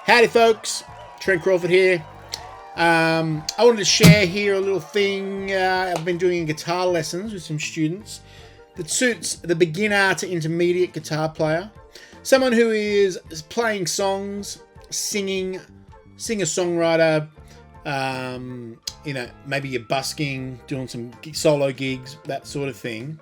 Howdy folks, Trent Crawford here. I wanted to share here a little thing. I've been doing guitar lessons with some students that suits the beginner to intermediate guitar player. Someone who is playing songs, singing, singer-songwriter, maybe you're busking, doing some solo gigs, that sort of thing.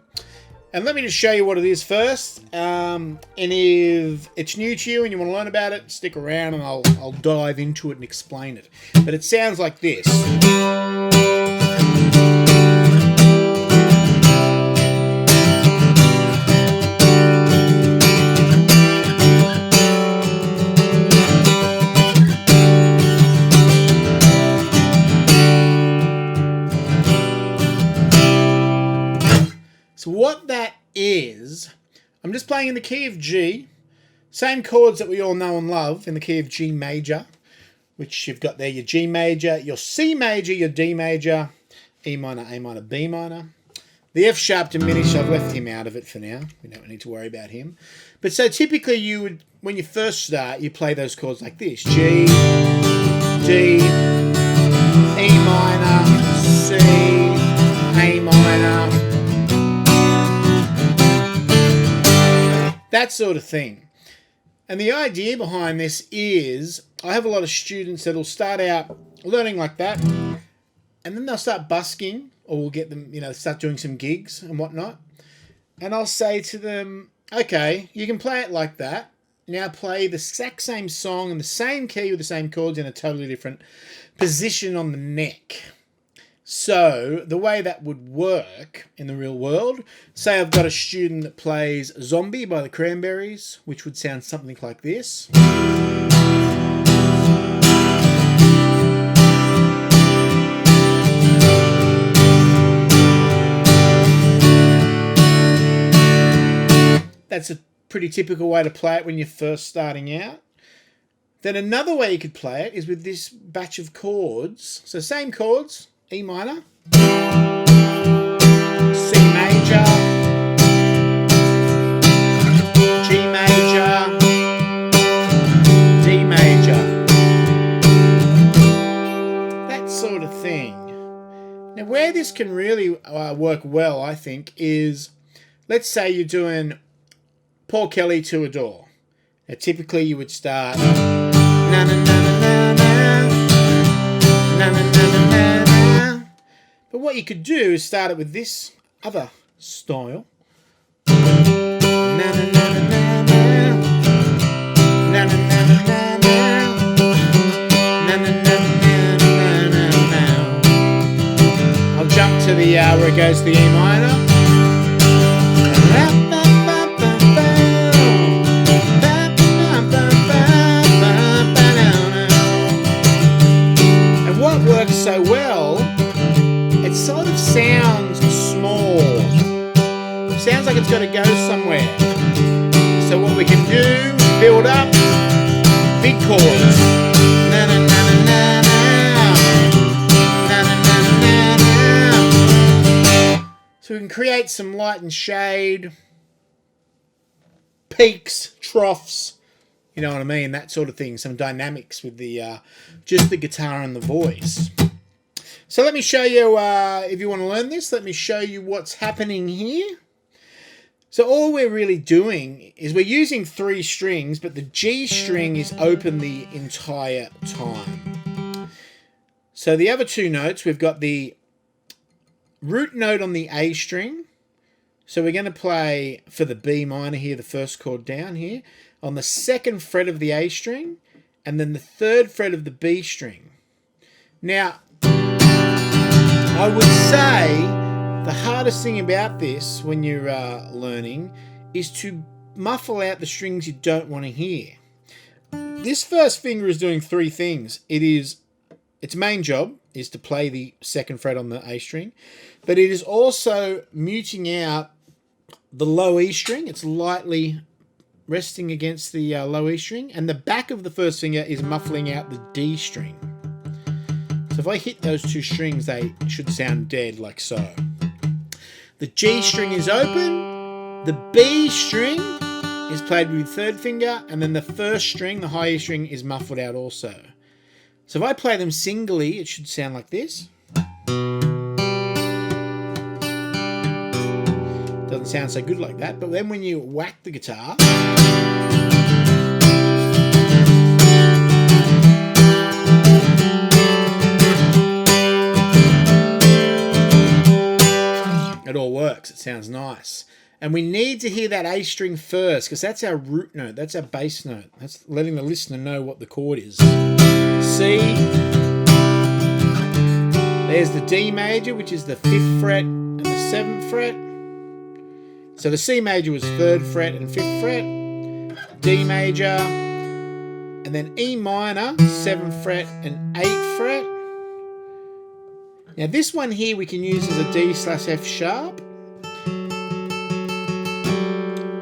And let me just show you what it is first. And if it's new to you and you want to learn about it, stick around and I'll dive into it and explain it. But it sounds like this. So what that is, I'm just playing in the key of G, same chords that we all know and love in the key of G major, which you've got there your G major, your C major, your D major, E minor, A minor, B minor. The F sharp diminished, I've left him out of it for now. We don't need to worry about him. But so typically you would, when you first start, you play those chords like this. G, D, E minor, C, A minor. That sort of thing. And the idea behind this is I have a lot of students that'll start out learning like that and then they'll start busking, or we'll get them, start doing some gigs and whatnot. And I'll say to them, okay, you can play it like that. Now play the exact same song in the same key with the same chords in a totally different position on the neck. So the way that would work in the real world, say I've got a student that plays Zombie by the Cranberries, which would sound something like this. That's a pretty typical way to play it when you're first starting out. Then another way you could play it is with this batch of chords. So same chords. E minor, C major, G major, D major, that sort of thing. Now where this can really work well, I think, is, let's say you're doing Paul Kelly to Adore. Now typically you would start na na na na na na na na na na. But what you could do is start it with this other style. Na na na na na na. Na na na na na na. Na na na na na na na. I'll jump to the where it goes to the E minor. And what works so well, it sort of sounds small. Sounds like it's got to go somewhere. So what we can do is build up big chords. Na na na na na na. Na na na na na na. So we can create some light and shade, peaks, troughs, you know what I mean, that sort of thing. Some dynamics with the just the guitar and the voice. So let me show you, if you want to learn this, let me show you what's happening here. So all we're really doing is we're using 3 strings, but the G string is open the entire time. So the other 2 notes, we've got the root note on the A string. So we're going to play for the B minor here, the first chord down here, on the 2nd fret of the A string, and then the 3rd fret of the B string. Now, I would say the hardest thing about this when you're learning is to muffle out the strings you don't want to hear. This first finger is doing 3 things. Its main job is to play the 2nd fret on the A string, but it is also muting out the low E string. It's lightly resting against the low E string, and the back of the first finger is muffling out the D string. So if I hit those 2 strings, they should sound dead like so. The G string is open, the B string is played with third finger, and then the first string, the high E string, is muffled out also. So if I play them singly, it should sound like this. Doesn't sound so good like that, but then when you whack the guitar, it all works. It sounds nice. And we need to hear that A string first, because that's our root note. That's our bass note. That's letting the listener know what the chord is. C. There's the D major, which is the 5th fret and the 7th fret. So the C major was 3rd fret and 5th fret. D major. And then E minor, 7th fret and 8th fret. Now this one here we can use as a D/F sharp.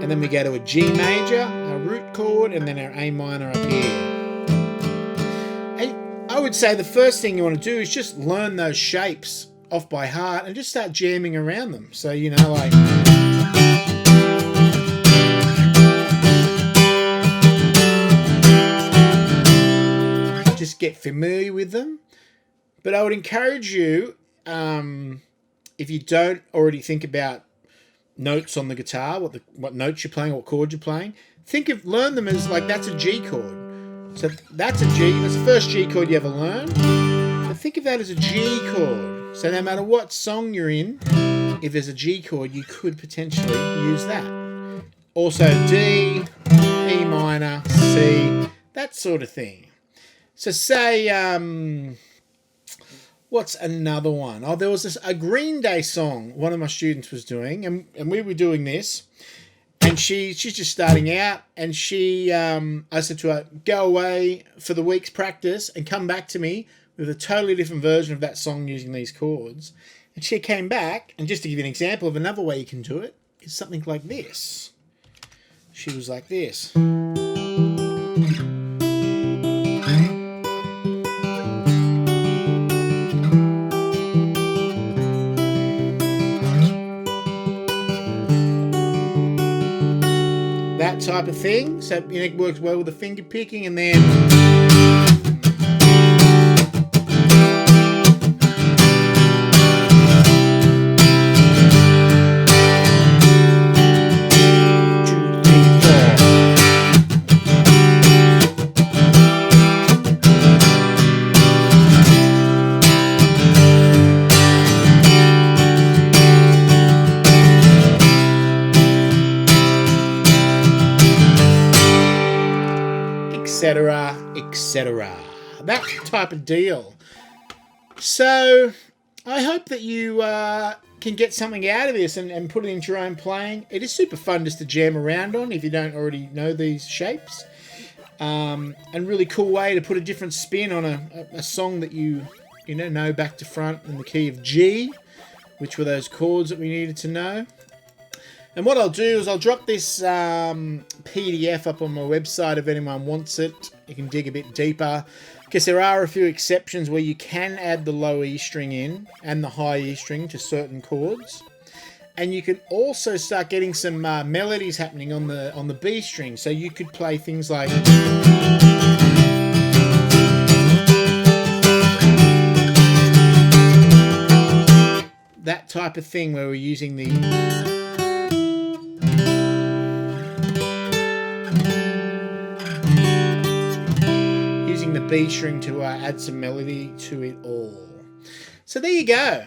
And then we go to a G major, our root chord, and then our A minor up here. And I would say the first thing you want to do is just learn those shapes off by heart and just start jamming around them. So, you know, like... just get familiar with them. But I would encourage you, if you don't already think about notes on the guitar, what notes you're playing, what chords you're playing, learn them as like that's a G chord. So that's a G, that's the first G chord you ever learn. But think of that as a G chord. So no matter what song you're in, if there's a G chord, you could potentially use that. Also D, E minor, C, that sort of thing. So say, what's another one? Oh, there was a Green Day song one of my students was doing, and we were doing this, and she's just starting out, and I said to her, go away for the week's practice and come back to me with a totally different version of that song using these chords. And she came back, and just to give you an example of another way you can do it, is something like this. She was like this. That type of thing. So it works well with the finger picking, and then etc., etc. That type of deal. So I hope that you can get something out of this and put it into your own playing. It is super fun just to jam around on if you don't already know these shapes. And really cool way to put a different spin on a song that you know back to front in the key of G, which were those chords that we needed to know. And what I'll do is I'll drop this PDF up on my website if anyone wants it. You can dig a bit deeper, because there are a few exceptions where you can add the low E string in and the high E string to certain chords. And you can also start getting some melodies happening on the B string. So you could play things like... that type of thing where we're using the... the B string to add some melody to it all. So there you go.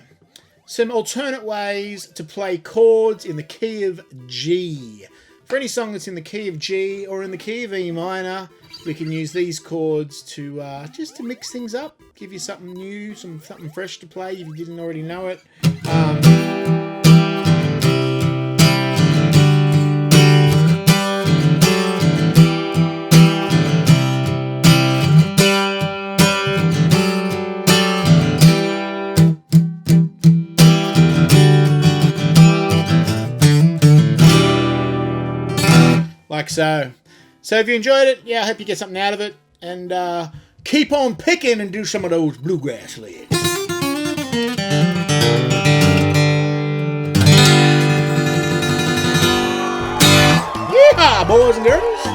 Some alternate ways to play chords in the key of G. For any song that's in the key of G or in the key of E minor, we can use these chords to just to mix things up, give you something new, something fresh to play if you didn't already know it. Like so. So if you enjoyed it, yeah, I hope you get something out of it. And keep on picking and do some of those bluegrass licks. Yeehaw! boys and girls.